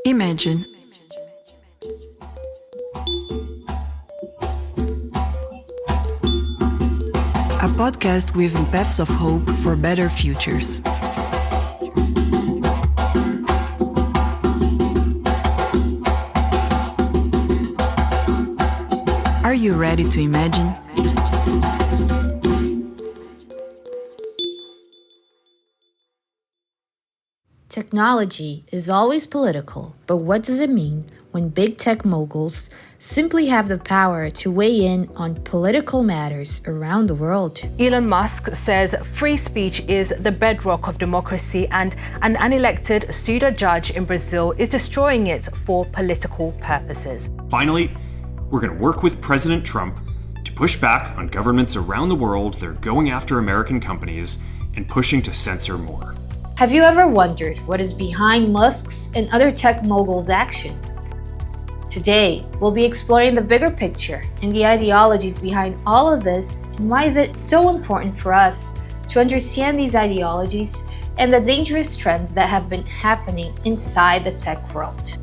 Imagine. A podcast with paths of hope for better futures. Are you ready to imagine? Technology is always political, but what does it mean when big tech moguls simply have the power to weigh in on political matters around the world? Elon Musk says free speech is the bedrock of democracy and an unelected pseudo-judge in Brazil is destroying it for political purposes. Finally, we're going to work with President Trump to push back on governments around the world that are going after American companies and pushing to censor more. Have you ever wondered what is behind Musk's and other tech moguls' actions? Today, we'll be exploring the bigger picture and the ideologies behind all of this, and why is it so important for us to understand these ideologies and the dangerous trends that have been happening inside the tech world.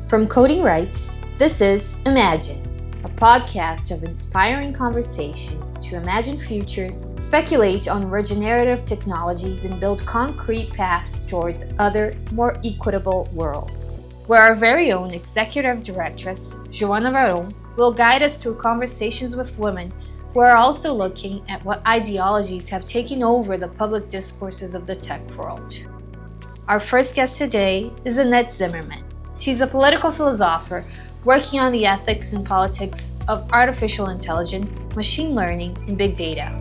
From Coding Rights, this is Imagine, a podcast of inspiring conversations to imagine futures, speculate on regenerative technologies, and build concrete paths towards other, more equitable worlds. Where our very own executive directress, Joana Varon, will guide us through conversations with women who are also looking at what ideologies have taken over the public discourses of the tech world. Our first guest today is Annette Zimmermann. She's a political philosopher working on the ethics and politics of artificial intelligence, machine learning, and big data.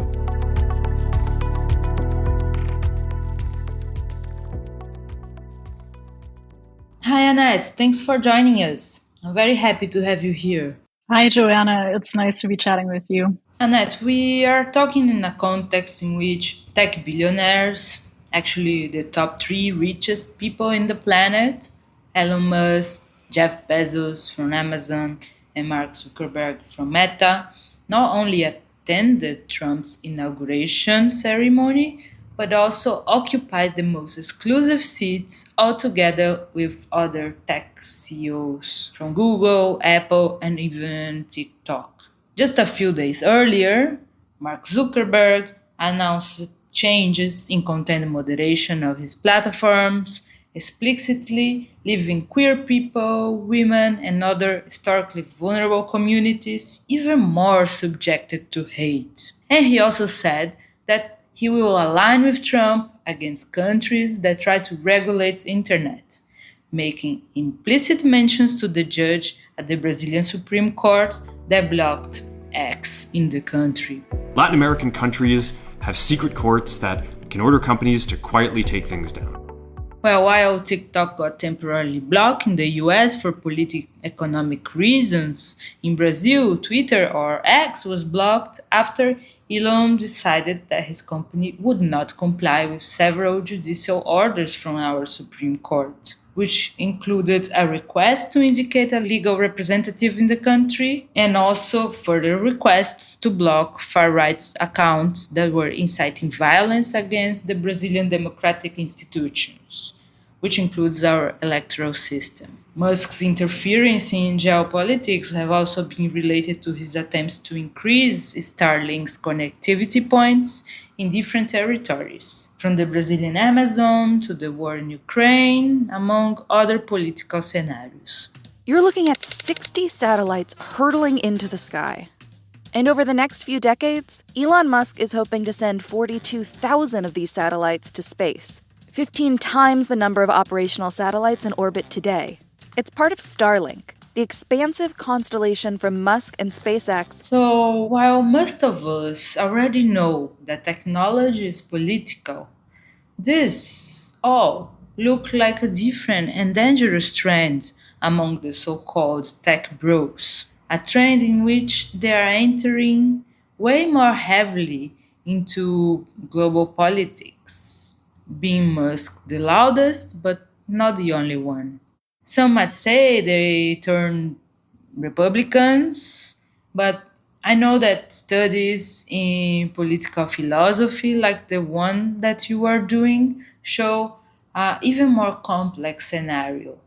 Hi Annette, thanks for joining us. I'm very happy to have you here. Hi Joanna, it's nice to be chatting with you. Annette, we are talking in a context in which tech billionaires, actually the top 3 richest people in the planet, Elon Musk, Jeff Bezos from Amazon, and Mark Zuckerberg from Meta, not only attended Trump's inauguration ceremony, but also occupied the most exclusive seats altogether with other tech CEOs from Google, Apple, and even TikTok. Just a few days earlier, Mark Zuckerberg announced changes in content moderation of his platforms, explicitly leaving queer people, women, and other historically vulnerable communities even more subjected to hate. And he also said that he will align with Trump against countries that try to regulate the internet, making implicit mentions to the judge at the Brazilian Supreme Court that blocked X in the country. Latin American countries have secret courts that can order companies to quietly take things down. Well, while TikTok got temporarily blocked in the US for economic reasons, in Brazil, Twitter or X was blocked after Elon decided that his company would not comply with several judicial orders from our Supreme Court, which included a request to indicate a legal representative in the country and also further requests to block far-right accounts that were inciting violence against the Brazilian democratic institutions, which includes our electoral system. Musk's interference in geopolitics have also been related to his attempts to increase Starlink's connectivity points in different territories, from the Brazilian Amazon to the war in Ukraine, among other political scenarios. You're looking at 60 satellites hurtling into the sky. And over the next few decades, Elon Musk is hoping to send 42,000 of these satellites to space, 15 times the number of operational satellites in orbit today. It's part of Starlink, the expansive constellation from Musk and SpaceX. So, while most of us already know that technology is political, this all look like a different and dangerous trend among the so-called tech bros, a trend in which they are entering way more heavily into global politics, being Musk the loudest but not the only one. Some might say they turn Republicans, but I know that studies in political philosophy, like the one that you are doing, show an even more complex scenario.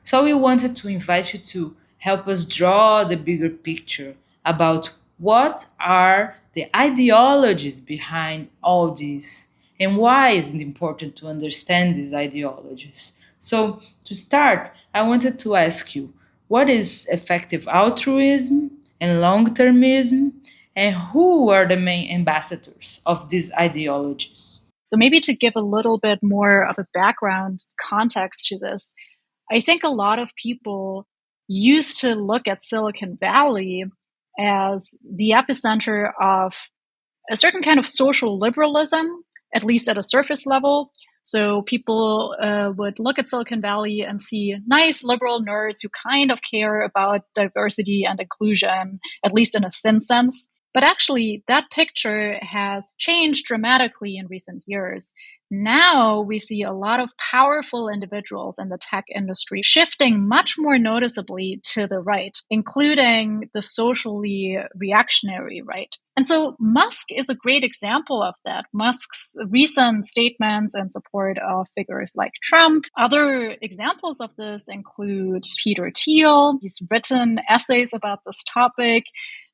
So we wanted to invite you to help us draw the bigger picture about what are the ideologies behind all this and why is it important to understand these ideologies. So to start, I wanted to ask you, what is effective altruism and long-termism, and who are the main ambassadors of these ideologies? So maybe to give a little bit more of a background context to this, I think a lot of people used to look at Silicon Valley as the epicenter of a certain kind of social liberalism, at least at a surface level. So people would look at Silicon Valley and see nice liberal nerds who kind of care about diversity and inclusion, at least in a thin sense. But actually, that picture has changed dramatically in recent years. Now we see a lot of powerful individuals in the tech industry shifting much more noticeably to the right, including the socially reactionary right. And so Musk is a great example of that. Musk's recent statements in support of figures like Trump. Other examples of this include Peter Thiel. He's written essays about this topic,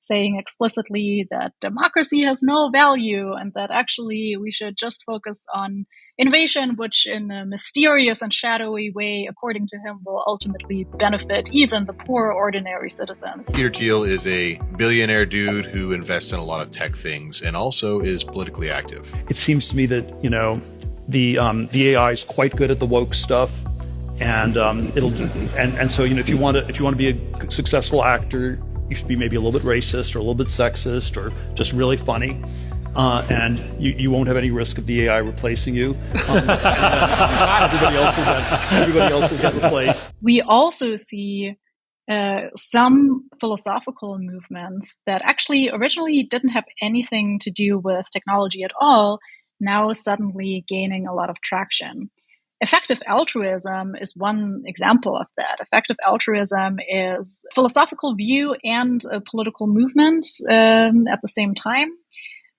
saying explicitly that democracy has no value and that actually we should just focus on innovation, which in a mysterious and shadowy way, according to him, will ultimately benefit even the poor, ordinary citizens. Peter Thiel is a billionaire dude who invests in a lot of tech things and also is politically active. It seems to me that, the AI is quite good at the woke stuff. And so if you want to be a successful actor, you should be maybe a little bit racist or a little bit sexist or just really funny. And you won't have any risk of the AI replacing you. Everybody else will get replaced. We also see some philosophical movements that actually originally didn't have anything to do with technology at all, now suddenly gaining a lot of traction. Effective altruism is one example of that. Effective altruism is a philosophical view and a political movement at the same time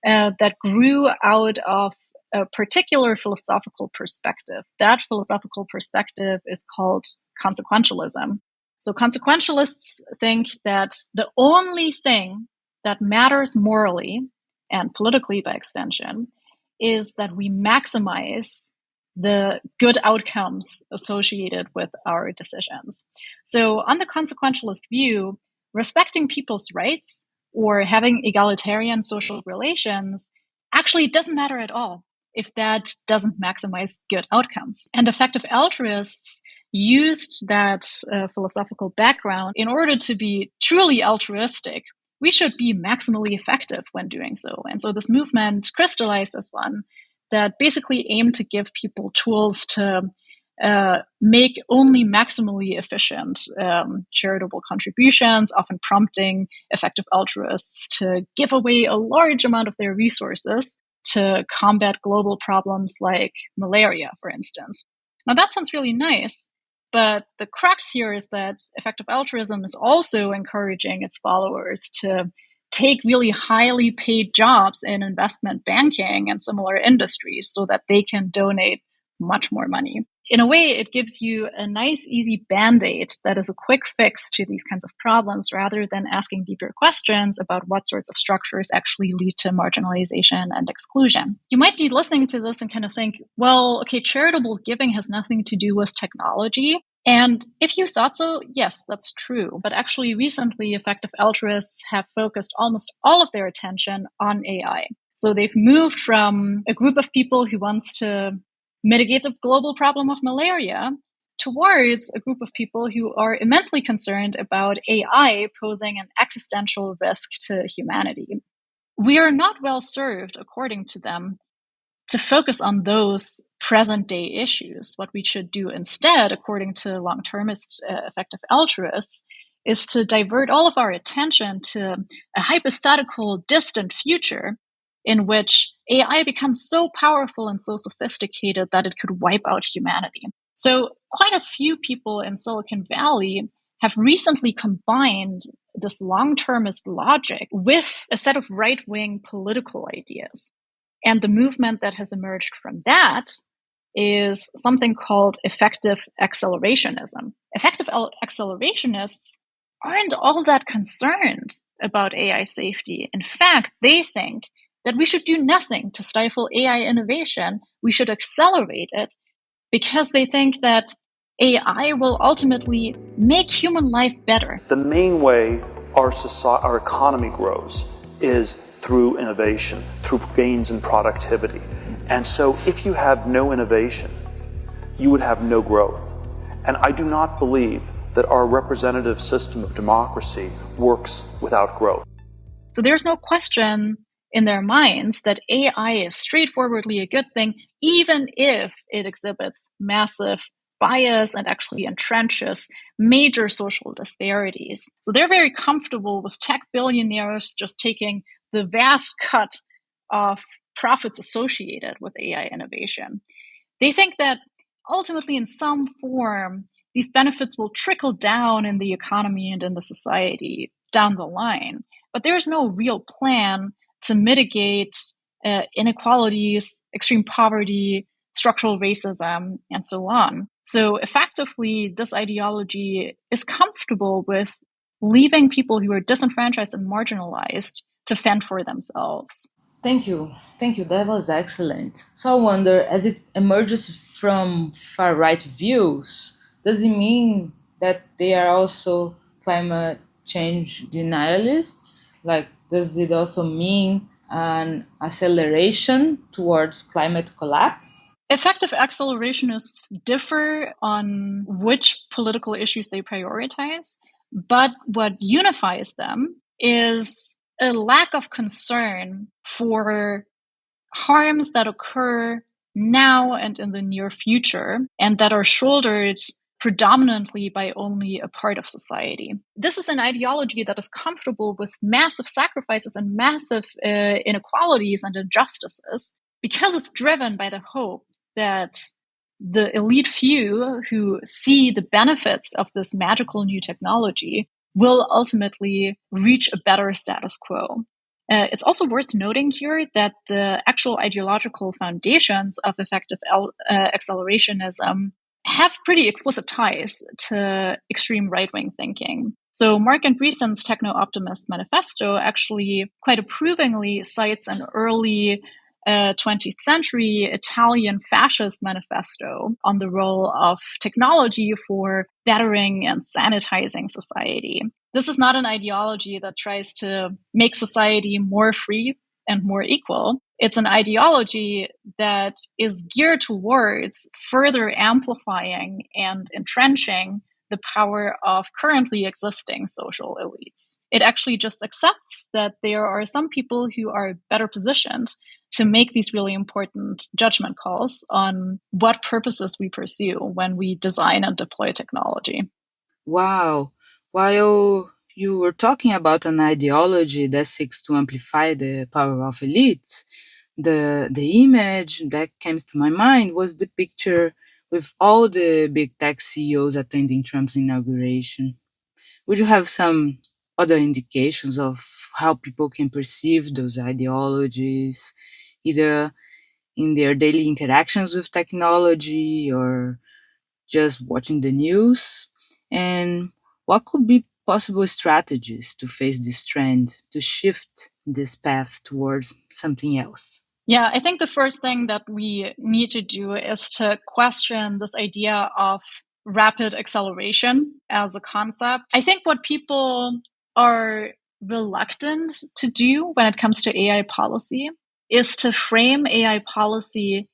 that grew out of a particular philosophical perspective. That philosophical perspective is called consequentialism. So consequentialists think that the only thing that matters morally and politically by extension is that we maximize the good outcomes associated with our decisions. So on the consequentialist view, respecting people's rights or having egalitarian social relations actually doesn't matter at all if that doesn't maximize good outcomes. And effective altruists used that philosophical background in order to be truly altruistic. We should be maximally effective when doing so. And so this movement crystallized as one that basically aim to give people tools to make only maximally efficient charitable contributions, often prompting effective altruists to give away a large amount of their resources to combat global problems like malaria, for instance. Now that sounds really nice, but the crux here is that effective altruism is also encouraging its followers to take really highly paid jobs in investment banking and similar industries so that they can donate much more money. In a way, it gives you a nice, easy band-aid that is a quick fix to these kinds of problems rather than asking deeper questions about what sorts of structures actually lead to marginalization and exclusion. You might be listening to this and kind of think, well, okay, charitable giving has nothing to do with technology. And if you thought so, yes, that's true. But actually, recently, effective altruists have focused almost all of their attention on AI. So they've moved from a group of people who wants to mitigate the global problem of malaria towards a group of people who are immensely concerned about AI posing an existential risk to humanity. We are not well served, according to them, to focus on those present-day issues. What we should do instead, according to long-termist effective altruists, is to divert all of our attention to a hypothetical distant future in which AI becomes so powerful and so sophisticated that it could wipe out humanity. So quite a few people in Silicon Valley have recently combined this long-termist logic with a set of right-wing political ideas. And the movement that has emerged from that is something called effective accelerationism. Effective accelerationists aren't all that concerned about AI safety. In fact, they think that we should do nothing to stifle AI innovation. We should accelerate it because they think that AI will ultimately make human life better. The main way our economy grows is through innovation, through gains in productivity. And so if you have no innovation, you would have no growth. And I do not believe that our representative system of democracy works without growth. So there's no question in their minds that AI is straightforwardly a good thing, even if it exhibits massive bias and actually entrenches major social disparities. So they're very comfortable with tech billionaires just taking the vast cut of profits associated with AI innovation. They think that ultimately, in some form, these benefits will trickle down in the economy and in the society down the line. But there's no real plan to mitigate inequalities, extreme poverty, structural racism, and so on. So effectively, this ideology is comfortable with leaving people who are disenfranchised and marginalized to fend for themselves. Thank you. That was excellent. So I wonder, as it emerges from far-right views, does it mean that they are also climate change denialists? Like, does it also mean an acceleration towards climate collapse? Effective accelerationists differ on which political issues they prioritize, but what unifies them is a lack of concern for harms that occur now and in the near future, and that are shouldered predominantly by only a part of society. This is an ideology that is comfortable with massive sacrifices and massive inequalities and injustices because it's driven by the hope that the elite few who see the benefits of this magical new technology will ultimately reach a better status quo. It's also worth noting here that the actual ideological foundations of effective accelerationism have pretty explicit ties to extreme right-wing thinking. So Mark Andreessen's Techno-Optimist Manifesto actually quite approvingly cites an early 20th century Italian fascist manifesto on the role of technology for bettering and sanitizing society. This is not an ideology that tries to make society more free and more equal. It's an ideology that is geared towards further amplifying and entrenching the power of currently existing social elites. It actually just accepts that there are some people who are better positioned to make these really important judgment calls on what purposes we pursue when we design and deploy technology. Wow. While you were talking about an ideology that seeks to amplify the power of elites, the image that came to my mind was the picture with all the big tech CEOs attending Trump's inauguration. Would you have some other indications of how people can perceive those ideologies, either in their daily interactions with technology or just watching the news? And what could be possible strategies to face this trend, to shift this path towards something else? Yeah, I think the first thing that we need to do is to question this idea of rapid acceleration as a concept. I think what people are reluctant to do when it comes to AI policy is to frame AI policy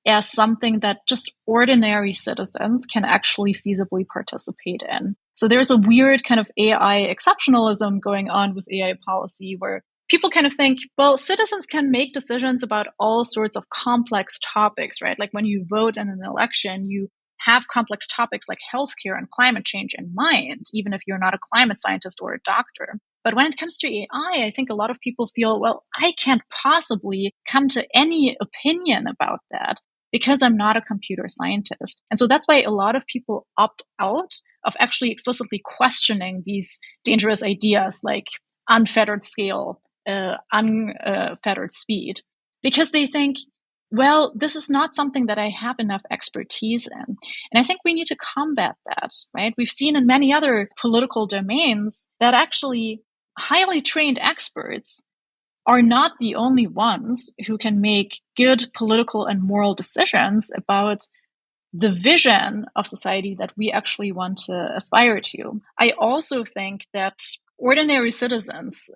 as something that just ordinary citizens can actually feasibly participate in. So there's a weird kind of AI exceptionalism going on with AI policy where people kind of think, well, citizens can make decisions about all sorts of complex topics, right? Like when you vote in an election, you have complex topics like healthcare and climate change in mind, even if you're not a climate scientist or a doctor. But when it comes to AI, I think a lot of people feel, well, I can't possibly come to any opinion about that because I'm not a computer scientist. And so that's why a lot of people opt out of actually explicitly questioning these dangerous ideas like unfettered scale, unfettered speed, because they think well, this is not something that I have enough expertise in. And I think we need to combat that, right? We've seen in many other political domains that actually highly trained experts are not the only ones who can make good political and moral decisions about the vision of society that we actually want to aspire to. I also think that ordinary citizens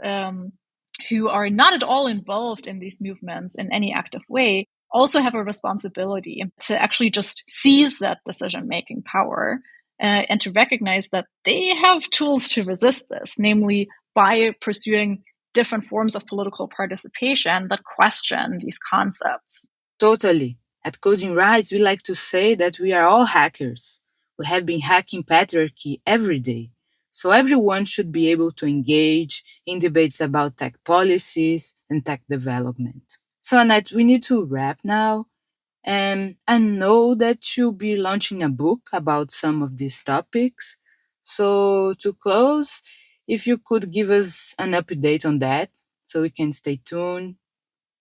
who are not at all involved in these movements in any active way also have a responsibility to actually just seize that decision-making power and to recognize that they have tools to resist this, namely by pursuing different forms of political participation that question these concepts. Totally. At Coding Rights, we like to say that we are all hackers. We have been hacking patriarchy every day. So everyone should be able to engage in debates about tech policies and tech development. So Annette, we need to wrap now. And I know that you'll be launching a book about some of these topics. So to close, if you could give us an update on that so we can stay tuned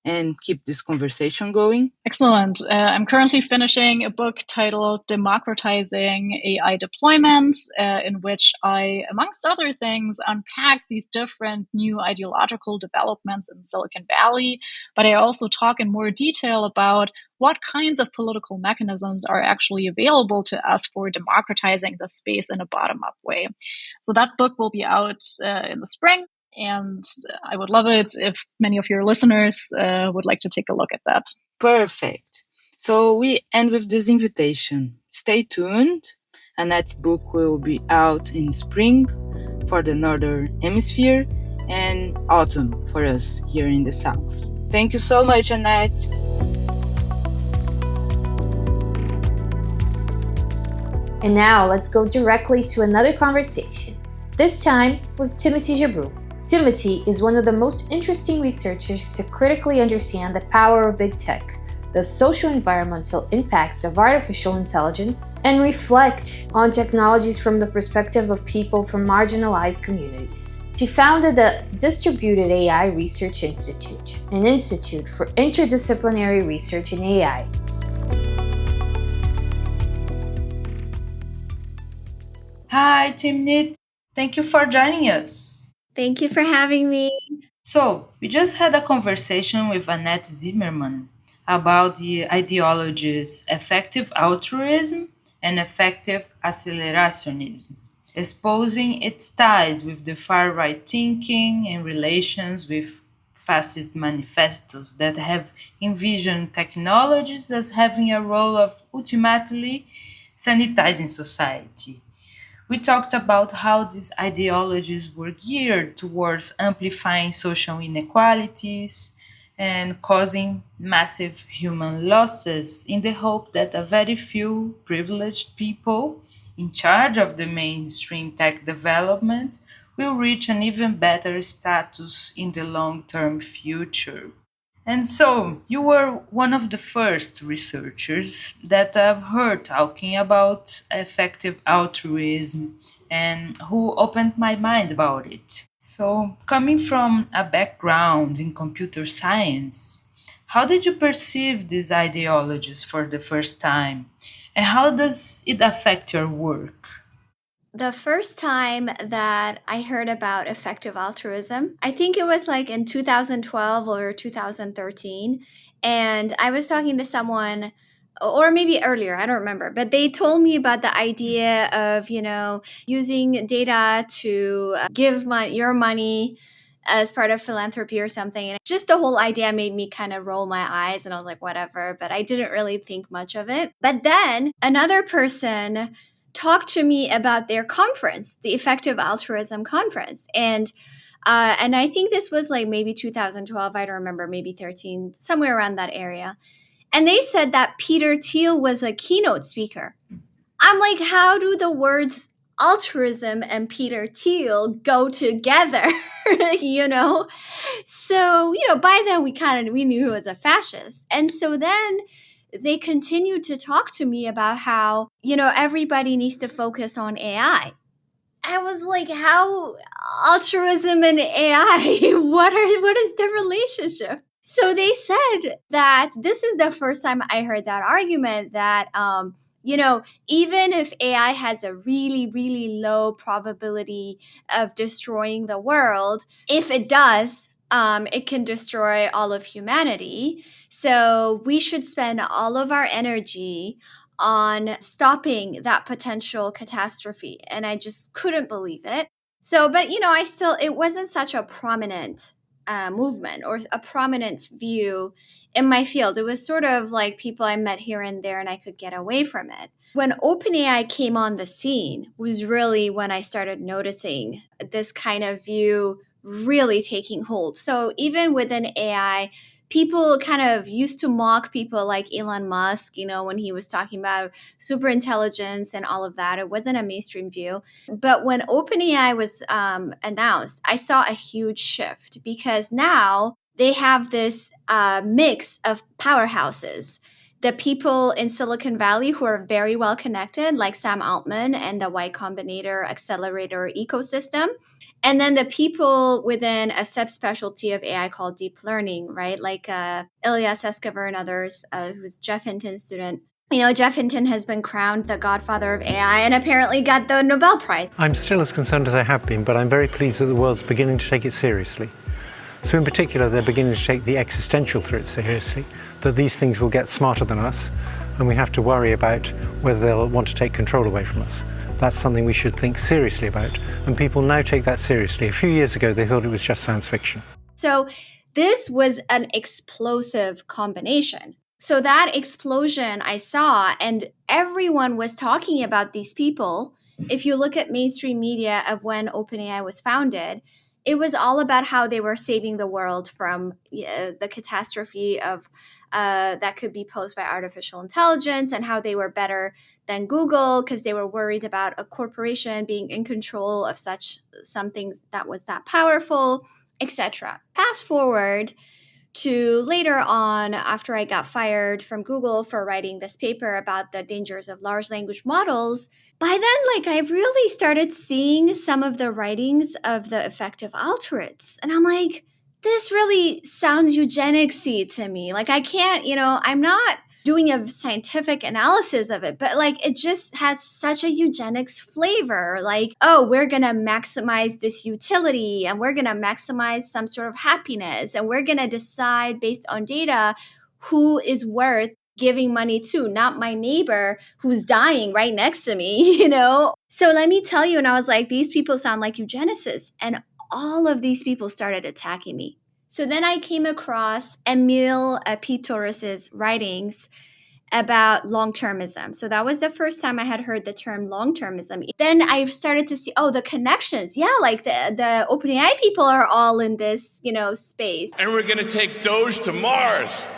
and keep this conversation going. Excellent. I'm currently finishing a book titled Democratizing AI Deployment, in which I, amongst other things, unpack these different new ideological developments in Silicon Valley. But I also talk in more detail about what kinds of political mechanisms are actually available to us for democratizing the space in a bottom-up way. So that book will be out in the spring. And I would love it if many of your listeners would like to take a look at that. Perfect. So we end with this invitation. Stay tuned. Annette's book will be out in spring for the Northern Hemisphere and autumn for us here in the South. Thank you so much, Annette. And now let's go directly to another conversation, this time with Timnit Gebru. Timnit is one of the most interesting researchers to critically understand the power of big tech, the socio-environmental impacts of artificial intelligence, and reflect on technologies from the perspective of people from marginalized communities. She founded the Distributed AI Research Institute, an institute for interdisciplinary research in AI. Hi, Timnit. Thank you for joining us. Thank you for having me. So, we just had a conversation with Annette Zimmermann about the ideologies effective altruism and effective accelerationism, exposing its ties with the far-right thinking and relations with fascist manifestos that have envisioned technologies as having a role of ultimately sanitizing society. We talked about how these ideologies were geared towards amplifying social inequalities and causing massive human losses in the hope that a very few privileged people in charge of the mainstream tech development will reach an even better status in the long-term future. And so, you were one of the first researchers that I've heard talking about effective altruism and who opened my mind about it. So, coming from a background in computer science, how did you perceive these ideologies for the first time? And how does it affect your work? The first time that I heard about effective altruism, I think it was like in 2012 or 2013. And I was talking to someone, or maybe earlier, I don't remember, but they told me about the idea of, using data to give your money as part of philanthropy or something. And just the whole idea made me kind of roll my eyes, and I was like, whatever, but I didn't really think much of it. But then another person talked to me about their conference, the Effective Altruism Conference. And I think this was like maybe 2012, I don't remember, maybe 13, somewhere around that area. And they said that Peter Thiel was a keynote speaker. I'm like, how do the words altruism and Peter Thiel go together? So, by then we knew he was a fascist. And so then they continued to talk to me about how, everybody needs to focus on AI. I was like, how altruism and AI, what is the relationship? So they said that this is the first time I heard that argument that, even if AI has a really, really low probability of destroying the world, if it does, it can destroy all of humanity. So we should spend all of our energy on stopping that potential catastrophe. And I just couldn't believe it. So, but it wasn't such a prominent movement or a prominent view in my field. It was sort of like people I met here and there, and I could get away from it. When OpenAI came on the scene was really when I started noticing this kind of view really taking hold. So even within AI, people kind of used to mock people like Elon Musk, when he was talking about super intelligence and all of that. It wasn't a mainstream view. But when OpenAI was announced, I saw a huge shift because now they have this mix of powerhouses. The people in Silicon Valley who are very well connected, like Sam Altman and the Y Combinator accelerator ecosystem. And then the people within a subspecialty of AI called deep learning, right? Like Ilyas Escobar and others, who's Jeff Hinton's student. Jeff Hinton has been crowned the godfather of AI and apparently got the Nobel Prize. I'm still as concerned as I have been, but I'm very pleased that the world's beginning to take it seriously. So in particular, they're beginning to take the existential threat seriously, that these things will get smarter than us, and we have to worry about whether they'll want to take control away from us. That's something we should think seriously about, and people now take that seriously. A few years ago, they thought it was just science fiction. So this was an explosive combination. So that explosion I saw, and everyone was talking about these people. If you look at mainstream media of when OpenAI was founded, it was all about how they were saving the world from the catastrophe of that could be posed by artificial intelligence, and how they were better than Google because they were worried about a corporation being in control of some things that was that powerful, etc. Fast forward to later on, after I got fired from Google for writing this paper about the dangers of large language models. By then, I really started seeing some of the writings of the effective altruists. And I'm like, this really sounds eugenics-y to me. I can't, I'm not doing a scientific analysis of it, but it just has such a eugenics flavor. We're going to maximize this utility, and we're going to maximize some sort of happiness, and we're going to decide based on data who is worth giving money to, not my neighbor who's dying right next to me, So let me tell you, and I was like, these people sound like eugenicists. And all of these people started attacking me. So then I came across Emile Pitoris's writings about longtermism. So that was the first time I had heard the term longtermism. Then I started to see, the connections. Yeah, the OpenAI people are all in this, space. And we're going to take Doge to Mars.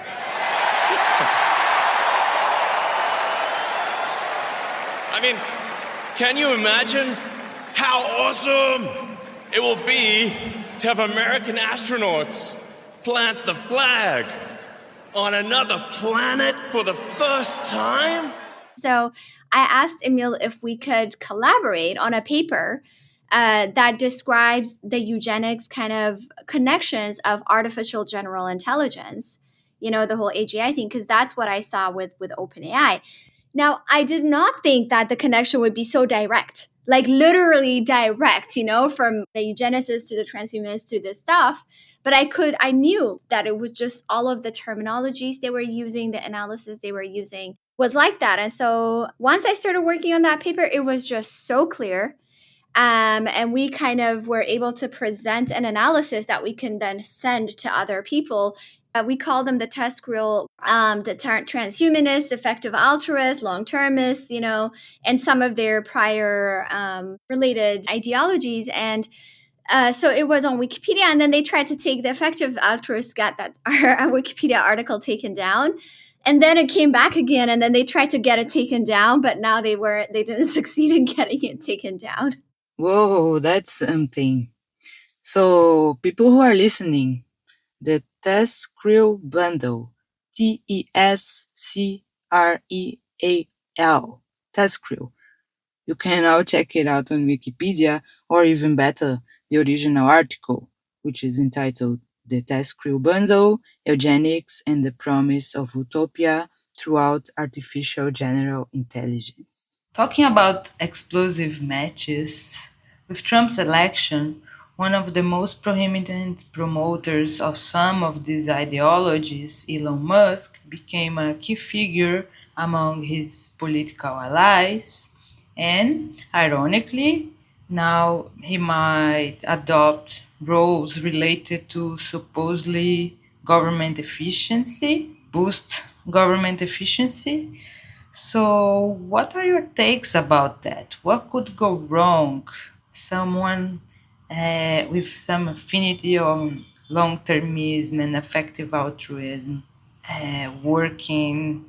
I mean, can you imagine how awesome it will be to have American astronauts plant the flag on another planet for the first time? So I asked Emile if we could collaborate on a paper that describes the eugenics kind of connections of artificial general intelligence, the whole AGI thing, because that's what I saw with OpenAI. Now, I did not think that the connection would be so direct, literally direct, from the eugenicists to the transhumanists to this stuff. But I knew that it was just all of the terminologies they were using, the analysis they were using was like that. And so once I started working on that paper, it was just so clear. And we kind of were able to present an analysis that we can then send to other people. We call them the test grill, the transhumanists, effective altruists, long-termists, and some of their prior related ideologies. And so it was on Wikipedia, and then they tried to take the effective altruists, got that Wikipedia article taken down. And then it came back again, and then they tried to get it taken down, but now they didn't succeed in getting it taken down. Whoa, that's something. So people who are listening, the TESCREAL bundle, TESCREAL, TESCREAL. You can now check it out on Wikipedia, or even better, the original article, which is entitled the Task Crew Bundle, eugenics, and the promise of utopia throughout artificial general intelligence. Talking about explosive matches, with Trump's election, one of the most prominent promoters of some of these ideologies, Elon Musk, became a key figure among his political allies, and ironically, now he might adopt roles related to supposedly government efficiency, boost government efficiency. So, what are your takes about that? What could go wrong? Someone with some affinity on long-termism and effective altruism working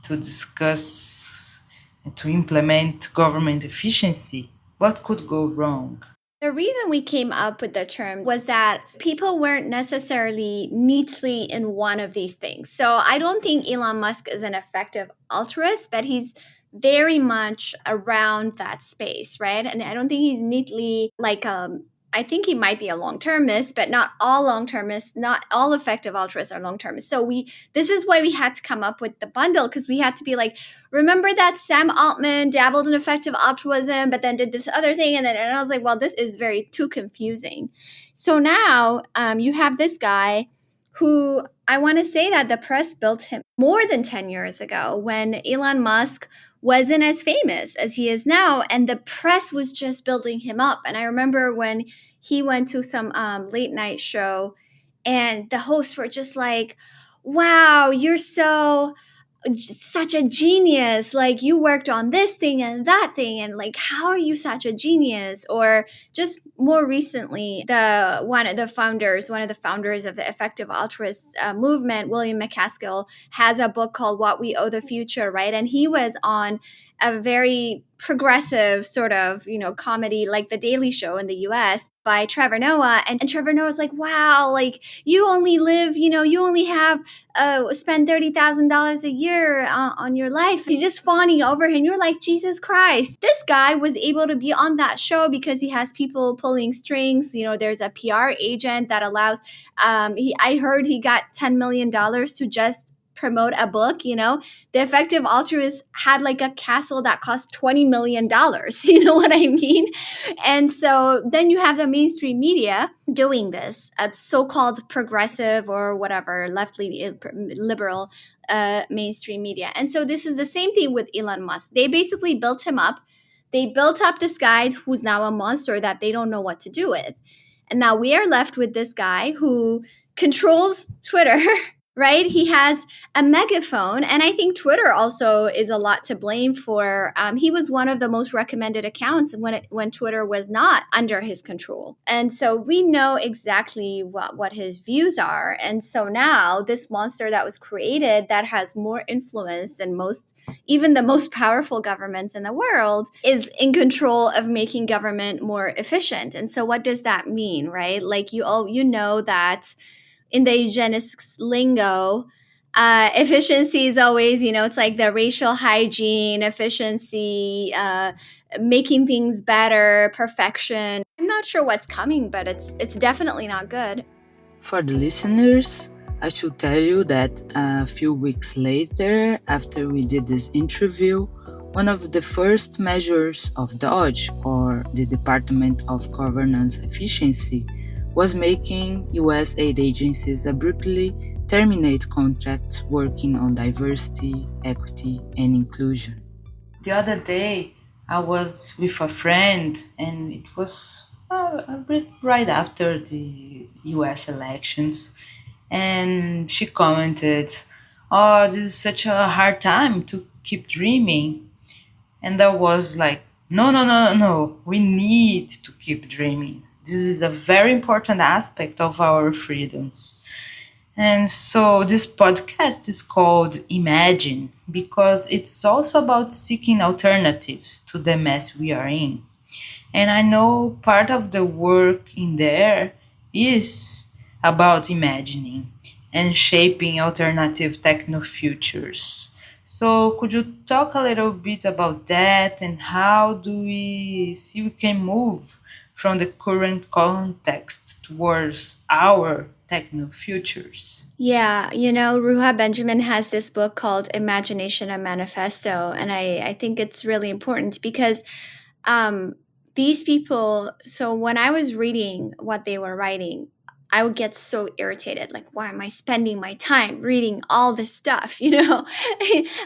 to discuss and to implement government efficiency. What could go wrong? The reason we came up with the term was that people weren't necessarily neatly in one of these things. So I don't think Elon Musk is an effective altruist, but he's very much around that space, right? And I don't think he's neatly like I think he might be a long-termist, but not all long-termists, not all effective altruists are long-termists. So this is why we had to come up with the bundle, because we had to be like, remember that Sam Altman dabbled in effective altruism, but then did this other thing, and I was like, well, this is too confusing. So now you have this guy who I want to say that the press built him more than 10 years ago when Elon Musk wasn't as famous as he is now, and the press was just building him up. And I remember when he went to some late night show and the hosts were just like, wow, you're such a genius, like you worked on this thing and that thing, and like how are you such a genius? Or just more recently, one of the founders of the effective altruist movement, William McCaskill, has a book called What We Owe the Future, right? And he was on a very progressive sort of, comedy like The Daily Show in the US by Trevor Noah. And Trevor Noah's like, wow, like you only live, you only have spend $30,000 a year on your life. He's just fawning over him. You're like, Jesus Christ. This guy was able to be on that show because he has people pulling strings. There's a PR agent that allows, I heard he got $10 million to just promote a book. The effective altruist had like a castle that cost $20 million. You know what I mean? And so then you have the mainstream media doing this at so-called progressive or whatever, left-leaning, liberal mainstream media. And so this is the same thing with Elon Musk. They basically built him up. They built up this guy who's now a monster that they don't know what to do with. And now we are left with this guy who controls Twitter, right? He has a megaphone. And I think Twitter also is a lot to blame for. He was one of the most recommended accounts when Twitter was not under his control. And so we know exactly what his views are. And so now this monster that was created that has more influence than even the most powerful governments in the world is in control of making government more efficient. And so what does that mean, right? Like you know that in the eugenics lingo, efficiency is always, it's like the racial hygiene, efficiency, making things better, perfection. I'm not sure what's coming, but it's definitely not good. For the listeners, I should tell you that a few weeks later, after we did this interview, one of the first measures of DOGE, or the Department of Governance Efficiency, was making US aid agencies abruptly terminate contracts working on diversity, equity, and inclusion. The other day, I was with a friend, and it was right after the US elections, and she commented, "Oh, this is such a hard time to keep dreaming." And I was like, no, we need to keep dreaming. This is a very important aspect of our freedoms. And so this podcast is called Imagine because it's also about seeking alternatives to the mess we are in. And I know part of the work in there is about imagining and shaping alternative techno-futures. So could you talk a little bit about that and how do we see we can move from the current context towards our techno futures. Yeah, Ruha Benjamin has this book called Imagination and Manifesto, and I think it's really important because these people, so when I was reading what they were writing, I would get so irritated. Like, why am I spending my time reading all this stuff? I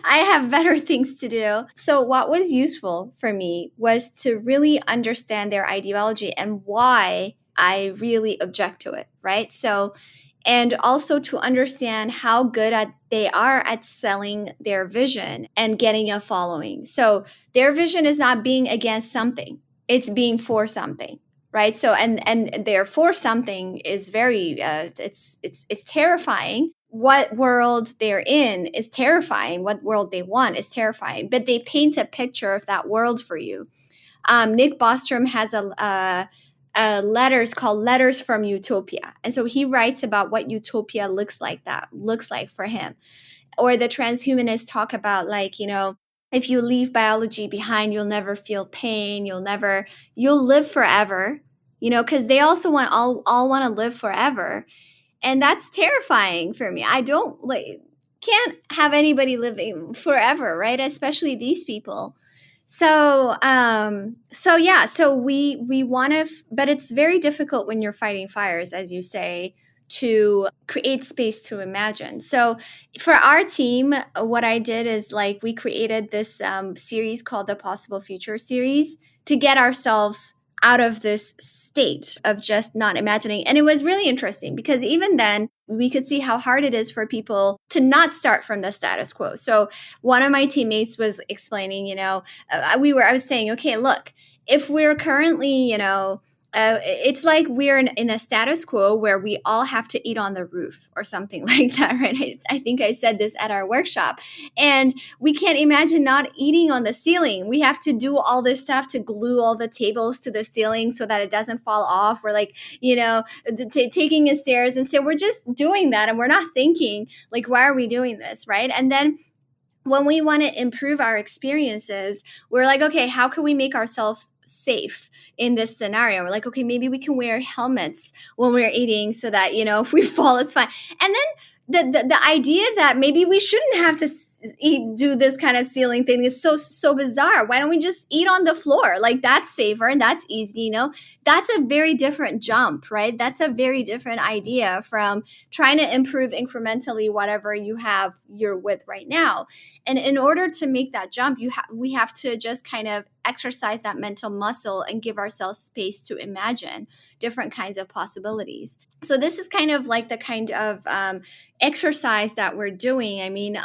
have better things to do. So what was useful for me was to really understand their ideology and why I really object to it, right? So, and also to understand how good they are at selling their vision and getting a following. So their vision is not being against something, it's being for something, right? So and therefore something is very it's terrifying. What world they're in is terrifying. What world they want is terrifying. But they paint a picture of that world for you. Nick Bostrom has a letters called Letters from Utopia. And so he writes about what utopia looks like for him. Or the transhumanists talk about, like, if you leave biology behind, you'll never feel pain. You'll live forever, because they also all want to live forever. And that's terrifying for me. I can't have anybody living forever, right? Especially these people. So we want to, but it's very difficult when you're fighting fires, as you say, to create space to imagine. So for our team, what I did is we created this series called the Possible Future series to get ourselves out of this state of just not imagining. And it was really interesting because even then we could see how hard it is for people to not start from the status quo. So one of my teammates was explaining, I was saying, okay, look, if we're currently, it's like we're in a status quo where we all have to eat on the roof or something like that, right? I think I said this at our workshop. And we can't imagine not eating on the ceiling. We have to do all this stuff to glue all the tables to the ceiling so that it doesn't fall off. We're taking the stairs, and so we're just doing that. And we're not thinking, why are we doing this, right? And then when we want to improve our experiences, we're like, okay, how can we make ourselves safe in this scenario? We're like, okay, maybe we can wear helmets when we're eating so that, if we fall, it's fine. And then the idea that maybe we shouldn't have to do this kind of ceiling thing is so bizarre. Why don't we just eat on the floor? That's safer and that's easy, That's a very different jump, right? That's a very different idea from trying to improve incrementally whatever you're with right now. And in order to make that jump, we have to just kind of exercise that mental muscle and give ourselves space to imagine different kinds of possibilities. So this is kind of like the kind of exercise that we're doing. I mean,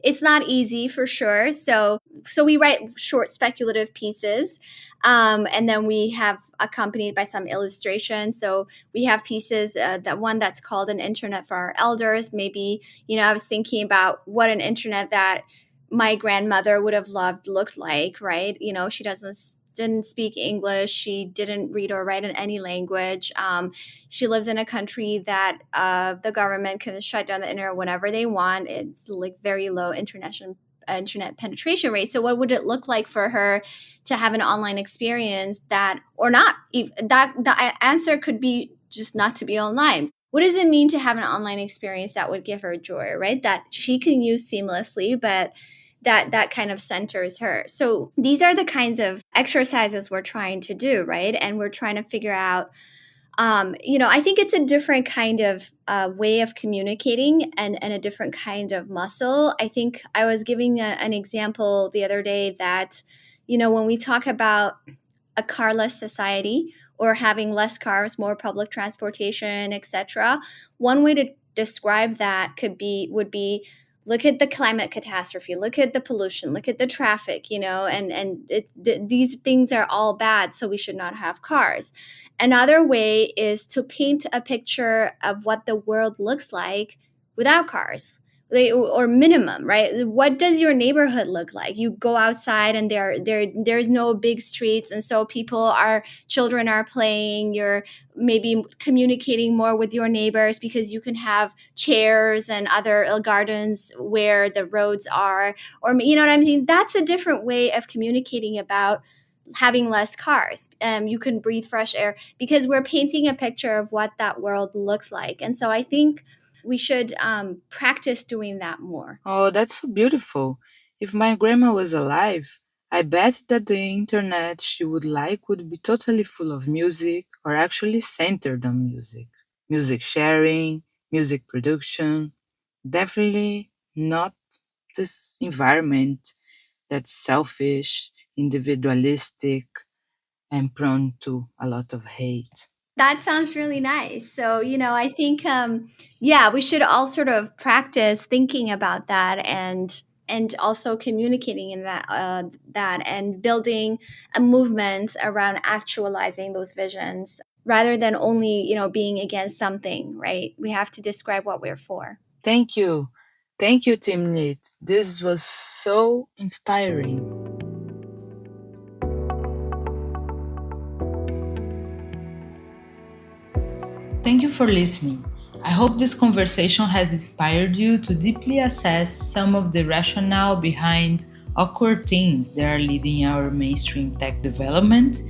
it's not easy for sure. So we write short speculative pieces, and then we have accompanied by some illustrations. So we have pieces, that one that's called An Internet for Our Elders. Maybe, I was thinking about what an internet that my grandmother would have loved looked like, right? She didn't speak English. She didn't read or write in any language. She lives in a country that the government can shut down the internet whenever they want. It's very low internet penetration rate. So what would it look like for her to have an online experience that, or not? That the answer could be just not to be online. What does it mean to have an online experience that would give her joy, right? That she can use seamlessly, but that kind of centers her. So these are the kinds of exercises we're trying to do, right? And we're trying to figure out, I think it's a different kind of way of communicating and a different kind of muscle. I think I was giving an example the other day that, when we talk about a carless society or having less cars, more public transportation, etc., one way to describe that would be look at the climate catastrophe, look at the pollution, look at the traffic, these things are all bad, so we should not have cars. Another way is to paint a picture of what the world looks like without cars, or minimum, right? What does your neighborhood look like? You go outside and there's no big streets, and so children are playing. You're maybe communicating more with your neighbors because you can have chairs and other gardens where the roads are, or you know what I mean? That's a different way of communicating about having less cars. You can breathe fresh air, because we're painting a picture of what that world looks like. And so I think we should practice doing that more. Oh, that's so beautiful. If my grandma was alive, I bet that the internet she would like would be totally full of music, or actually centered on music. Music sharing, music production. Definitely not this environment that's selfish, individualistic, and prone to a lot of hate. That sounds really nice. So, I think, we should all sort of practice thinking about that, and also communicating in that and building a movement around actualizing those visions, rather than only, being against something, right? We have to describe what we're for. Thank you. Thank you, Timnit. This was so inspiring. Thank you for listening. I hope this conversation has inspired you to deeply assess some of the rationale behind awkward things that are leading our mainstream tech development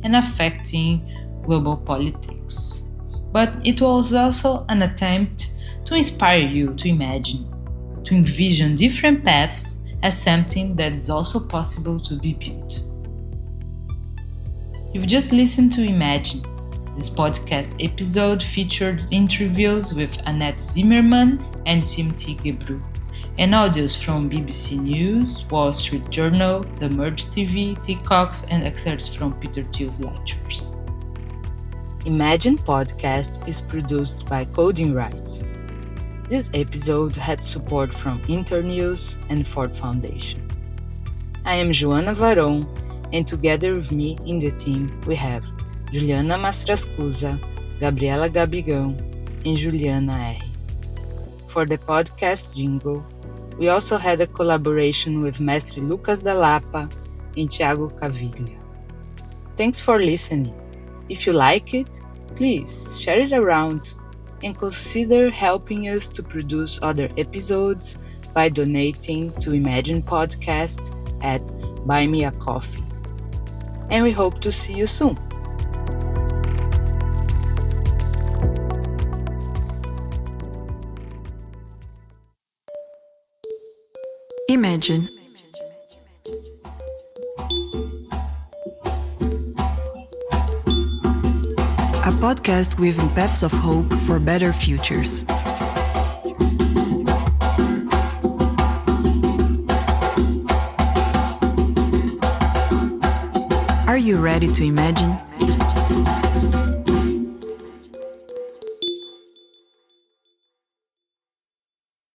and affecting global politics. But it was also an attempt to inspire you to imagine, to envision different paths as something that is also possible to be built. You've just listened to Imagine. This podcast episode featured interviews with Annette Zimmermann and Timnit Gebru, and audios from BBC News, Wall Street Journal, The Merge TV, TikToks, and excerpts from Peter Thiel's lectures. Imagine Podcast is produced by Coding Rights. This episode had support from Internews and Ford Foundation. I am Joana Varon, and together with me in the team we have Juliana Mastrascusa, Gabriela Brigagão, and Juliana R. For the podcast jingle, we also had a collaboration with Mestre Lucas da Lapa and Tiago Caviglia. Thanks for listening. If you like it, please share it around and consider helping us to produce other episodes by donating to Imagine Podcast at Buy Me a Coffee. And we hope to see you soon. Imagine. A podcast with paths of hope for better futures. Are you ready to imagine?